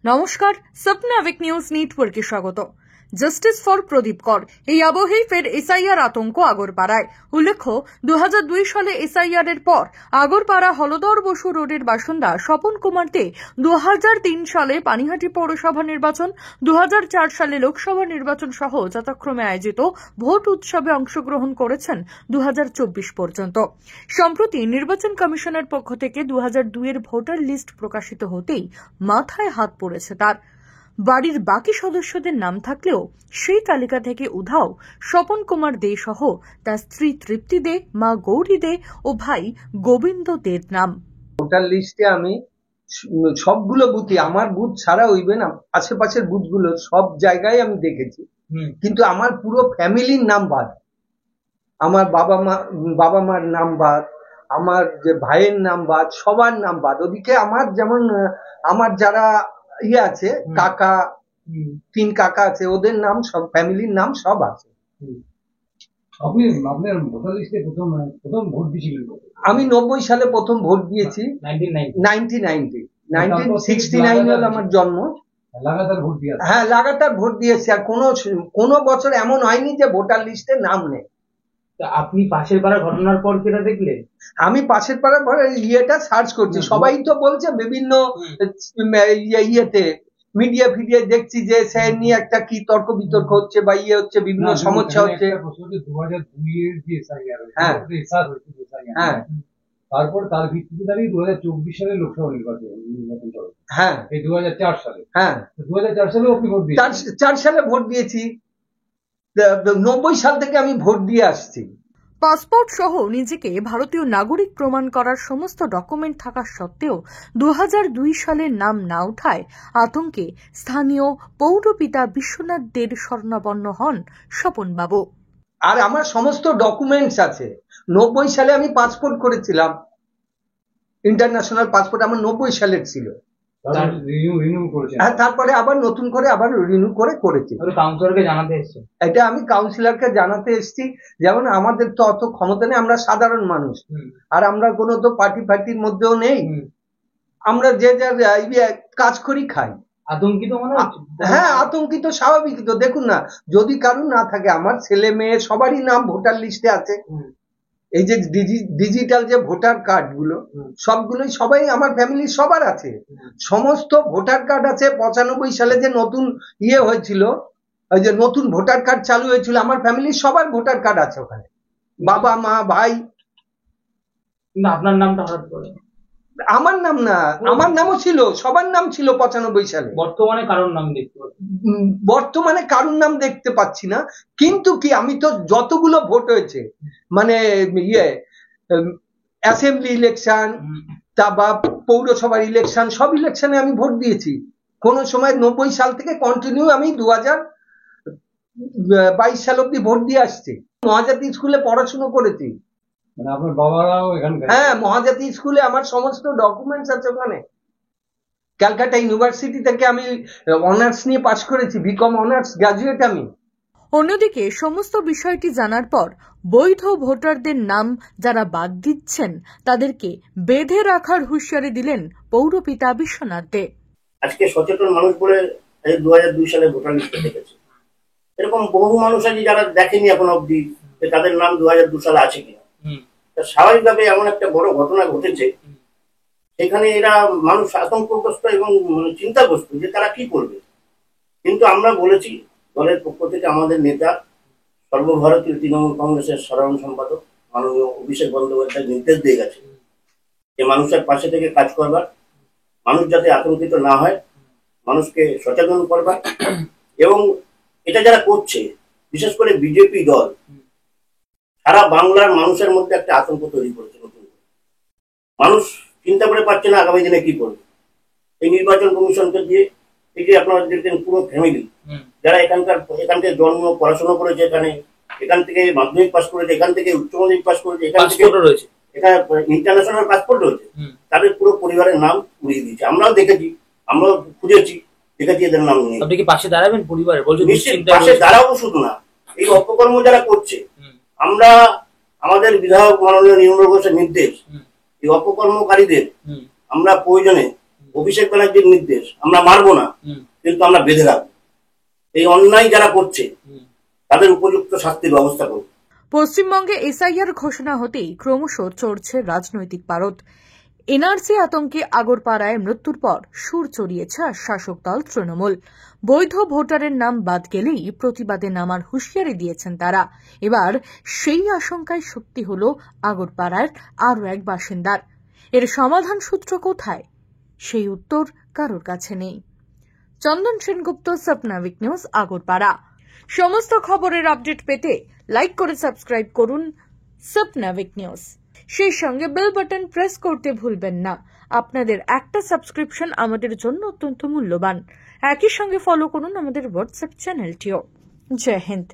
নমস্কার, স্বপ্ন আবেক নিউজ নেটওয়ার্কে স্বাগত। জাস্টিস ফর প্রদীপ কর এই আবহেই ফের এসআইআর আতঙ্ক আগরপাড়ায়। উল্লেখ্য, 2002 সালে এসআইআর এর পর আগরপাড়া হলদর বসু রোডের বাসিন্দা স্বপন কুমার দে 2003 সালে পানিহাটি পৌরসভা নির্বাচন, 2004 সালে লোকসভা নির্বাচন সহ যথাক্রমে আয়োজিত ভোট উৎসবে অংশগ্রহণ করেছেন 2024 পর্যন্ত। সম্প্রতি নির্বাচন কমিশনের পক্ষ থেকে 2002 এর ভোটার লিস্ট প্রকাশিত হতেই মাথায় হাত পড়েছে তার। বাড়ির বাকি সদস্যদের নাম থাকলেও সেই তালিকা থেকে উধাও স্বপন কুমার দে সহ তার স্ত্রী তৃপ্তি দে, মা গৌরী দে ও ভাই গোবিন্দ দের নাম। ভোটার লিস্টে আমি সবগুলো বুথই, আমার বুথ ছাড়া ইভেন আশেপাশের বুথগুলো সব জায়গায় আমি দেখেছি, কিন্তু আমার পুরো ফ্যামিলির নাম বাদ। আমার বাবা মার নাম বাদ, আমার যে ভাইয়ের নাম বাদ, সবার নাম বাদ। ওদিকে আমার যেমন আমার যারা ইয়ে আছে, কাকা, 3 কাকা আছে, ওদের নাম সব, ফ্যামিলির নাম সব আছে। আপনি আপনার ভোটার লিস্টে প্রথম ভোট দিয়েছিলেন? আমি 90 সালে প্রথম ভোট দিয়েছি। 1969 হল আমার জন্ম। লাগাতার ভোট দিয়ে? হ্যাঁ, লাগাতার ভোট দিয়েছি। আর কোনো বছর এমন হয়নি যে ভোটার লিস্টে নাম নেই। আপনি পাশের পাড়ার ঘটনার পর কেটা দেখলেন? আমি পাশের পাড়ার ইয়েটা সার্চ করছি, সবাই তো বলছে বিভিন্ন ইয়েতে, মিডিয়া ফিডিয়া দেখছি যে সে নিয়ে একটা কি তর্ক বিতর্ক হচ্ছে বা ইয়ে হচ্ছে, বিভিন্ন সমস্যা হচ্ছে। 2002 এর যে এসআইআর, হ্যাঁ, তারপর তার ভিত্তিতে দাঁড়িয়ে 2024 সালে লোকসভা নির্বাচন চলে। হ্যাঁ, এই 2004 সালে। হ্যাঁ, 2004 সালে আপনি ভোট দিয়েছেন? 4 সালে ভোট দিয়েছি। 90 সাল থেকে আমি ভোট দিয়ে আসছি। পাসপোর্ট সহ নিজেকে ভারতীয় নাগরিক প্রমাণ করার সমস্ত ডকুমেন্ট থাকা সত্ত্বেও 2002 সালের নাম না ওঠায় আতঙ্কে স্থানীয় পৌরপিতা বিশ্বনাথ দের শরণাপন্ন হন স্বপনবাবু। আর আমার সমস্ত ডকুমেন্টস আছে। 90 সালে আমি পাসপোর্ট করেছিলাম, ইন্টারন্যাশনাল পাসপোর্ট আমার 90 সালের ছিল। তারপরে আবার নতুন করে আবার রিনিউ করেছি। কাউন্সিলরকে জানাতে এসেছি? এটা আমি কাউন্সিলরকে জানাতে এসেছি। যেমন আমাদের তো অত ক্ষমতা নেই, আমরা সাধারণ মানুষ, আর আমরা কোনো তো পার্টির মধ্যেও নেই। আমরা যে যার কাজ করি, খাই। আতঙ্কিত মনে হচ্ছে? হ্যাঁ, আতঙ্কিত স্বাভাবিক তো। দেখুন না, যদি কারুর না থাকে, আমার ছেলে মেয়ে সবারই নাম ভোটার লিস্টে আছে। এই যে ডিজিটাল যে ভোটার কার্ড গুলো, সবগুলোই সবাই আমার ফ্যামিলির সবার আছে। সমস্ত ভোটার কার্ড আছে। 95 সালে যে নতুন ইয়ে হয়েছিল, ওই যে নতুন ভোটার কার্ড চালু হয়েছিল, আমার ফ্যামিলির সবার ভোটার কার্ড আছে ওখানে, বাবা মা ভাই। আপনার নামটা হঠাৎ করে? আমার নাম না, আমার নামও ছিল, সবার নাম ছিল 95 সালে। বর্তমানে কারোর নাম দেখতে পাচ্ছি? বর্তমানে কারোর নাম দেখতে পাচ্ছি না, কিন্তু কি আমি তো যতগুলো ভোট হয়েছে, মানে অ্যাসেম্বলি ইলেকশন তা বা পৌরসভার ইলেকশন, সব ইলেকশনে আমি ভোট দিয়েছি। কোন সময় 90 সাল থেকে কন্টিনিউ আমি 2022 সাল অব্দি ভোট দিয়ে আসছি। মহাজাতি স্কুলে পড়াশোনা করেছি। মানে আপনার বাবারাও এখানকার? হ্যাঁ, মহাজাতি স্কুলে আমার সমস্ত ডকুমেন্টস আছে ওখানে। ক্যালকাটা ইউনিভার্সিটি থেকে আমি অনার্স নিয়ে পাশ করেছি, বিকম অনার্স গ্রাজুয়েট আমি। অন্যদিকে সমস্ত বিষয়টি জানার পর বৈধ ভোটারদের নাম যারা বাদ দিচ্ছেন তাদেরকে বেঁধে রাখার হুঁশিয়ারি দিলেন পৌরপিতা বিশ্বনাথ দে। আজকে সচেতন মানুষ বলে 2002 সালে ভোটার লিস্টে দেখেছে। এরকম বহু মানুষ আছে যারা দেখেনি এখন অব্দি যে তাদের নাম 2002 সালে আছে কিনা। স্বাভাবিকভাবে এমন একটা বড় ঘটনা ঘটেছে, সেখানে এরা মানুষ আতঙ্কগ্রস্ত এবং চিন্তাগ্রস্ত যে তারা কি করবে। কিন্তু আমরা বলেছি, দলের পক্ষ থেকে আমাদের নেতা, সর্বভারতীয় তৃণমূল কংগ্রেসের সাধারণ সম্পাদক মাননীয় অভিষেক বন্দ্যোপাধ্যায় নির্দেশ দিয়ে গেছে যে মানুষের পাশে থেকে কাজ করবার, মানুষ যাতে আতঙ্কিত না হয়, মানুষকে সচেতন করবার। এবং এটা যারা করছে, বিশেষ করে বিজেপি দল, সারা বাংলার মানুষের মধ্যে একটা আতঙ্ক তৈরি করেছে। নতুন মানুষ চিন্তা করে পাচ্ছে না আগামী দিনে কি করবে। এই নির্বাচন কমিশনকে দিয়ে, এই যে আপনারা দেখছেন পুরো ফ্যামিলি যারা এখানকে জন্ম, পড়াশোনা করেছে, এখান থেকে মাধ্যমিক পাস করেছে, এখান থেকে উচ্চ মাধ্যমিক পাস করেছে, এখানে ইন্টারন্যাশনাল পাসপোর্ট রয়েছে, তাদের পুরো পরিবারের নাম উড়িয়ে দিয়েছে। আমরাও দেখেছি, আমরাও খুঁজেছি, দেখেছি এদের নাম নেই। আপনি কি পাশে দাঁড়াবেন পরিবারের? নিশ্চিত পাশে দাঁড়াবো। শুধু না, এই অপকর্ম যারা করছে, আমরা আমাদের বিধায়ক মাননীয় নির্মল ঘোষের নির্দেশ, এই অপকর্মকারীদের আমরা প্রয়োজনে অভিষেক ব্যানার্জির নির্দেশ, আমরা মারবো না, কিন্তু আমরা বেঁধে রাখবো। এই অন্যায় যারা করছে তাদের উপযুক্ত শাস্তির ব্যবস্থা করবো। পশ্চিমবঙ্গে এসআইআর ঘোষণা হতেই ক্রমশ চড়ছে রাজনৈতিক পারদ। এনআরসি আতঙ্কে আগরপাড়ায় মৃত্যুর পর সুর চড়িয়েছে শাসক দল তৃণমূল। বৈধ ভোটারের নাম বাদ গেলেই প্রতিবাদে নামার হুঁশিয়ারি দিয়েছেন তারা। এবার সেই আশঙ্কায় সত্যি হল আগরপাড়ার আরও এক বাসিন্দার। এর সমাধান সূত্র কোথায়, সেই উত্তর কারোর কাছে নেই। চন্দন সেনগুপ্ত, স্বপ্নাবিক নিউজ, আগরপাড়া। সমস্ত খবরের আপডেট পেতে লাইক করে সাবস্ক্রাইব করুন স্বপ্নাবিক নিউজ। সেই সঙ্গে বেল বাটন প্রেস করতে ভুলবেন না। আপনাদের একটা সাবস্ক্রিপশন আমাদের জন্য অত্যন্ত মূল্যবান। একই সঙ্গে ফলো করুন আমাদের হোয়াটসঅ্যাপ চ্যানেলটিও। জয় হিন্দ।